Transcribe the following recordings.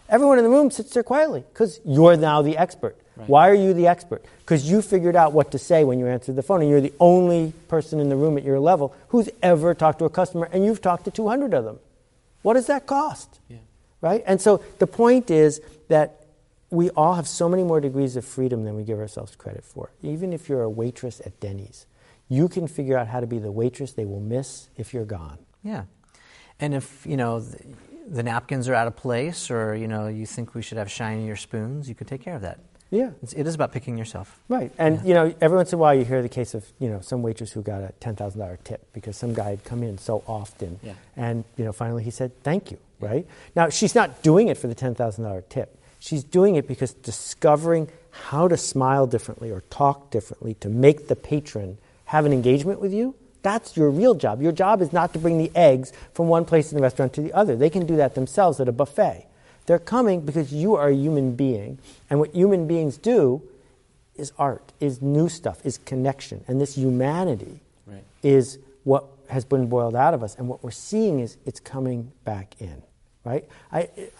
Everyone in the room sits there quietly because you're now the expert. Right. Why are you the expert? Because you figured out what to say when you answered the phone, and you're the only person in the room at your level who's ever talked to a customer, and you've talked to 200 of them. What does that cost? Yeah. Right? And so the point is that we all have so many more degrees of freedom than we give ourselves credit for. Even if you're a waitress at Denny's, you can figure out how to be the waitress they will miss if you're gone. Yeah. And if, the napkins are out of place, or, you think we should have shinier spoons, you can take care of that. Yeah. It is about picking yourself. Right. And, every once in a while you hear the case of, some waitress who got a $10,000 tip because some guy had come in so often. Yeah. And, finally he said, thank you, right? Now, she's not doing it for the $10,000 tip. She's doing it because discovering how to smile differently or talk differently to make the patron have an engagement with you, that's your real job. Your job is not to bring the eggs from one place in the restaurant to the other. They can do that themselves at a buffet. They're coming because you are a human being, and what human beings do is art, is new stuff, is connection. And this humanity is what has been boiled out of us, and what we're seeing is it's coming back in, right?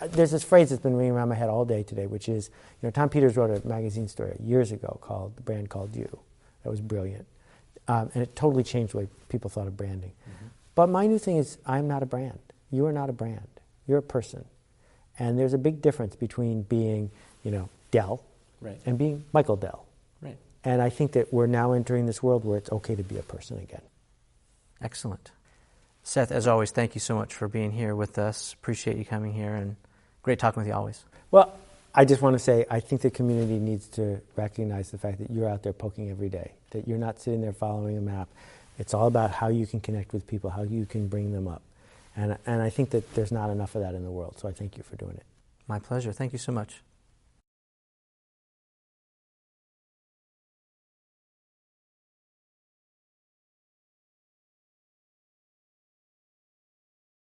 There's this phrase that's been ringing around my head all day today, which is, Tom Peters wrote a magazine story years ago called The Brand Called You. That was brilliant. And it totally changed the way people thought of branding. Mm-hmm. But my new thing is, I'm not a brand. You are not a brand. You're a person. And there's a big difference between being, Dell and being Michael Dell. Right. And I think that we're now entering this world where it's okay to be a person again. Excellent. Seth, as always, thank you so much for being here with us. Appreciate you coming here, and great talking with you always. Well, I just want to say, I think the community needs to recognize the fact that you're out there poking every day, that you're not sitting there following a map. It's all about how you can connect with people, how you can bring them up. And I think that there's not enough of that in the world, so I thank you for doing it. My pleasure. Thank you so much.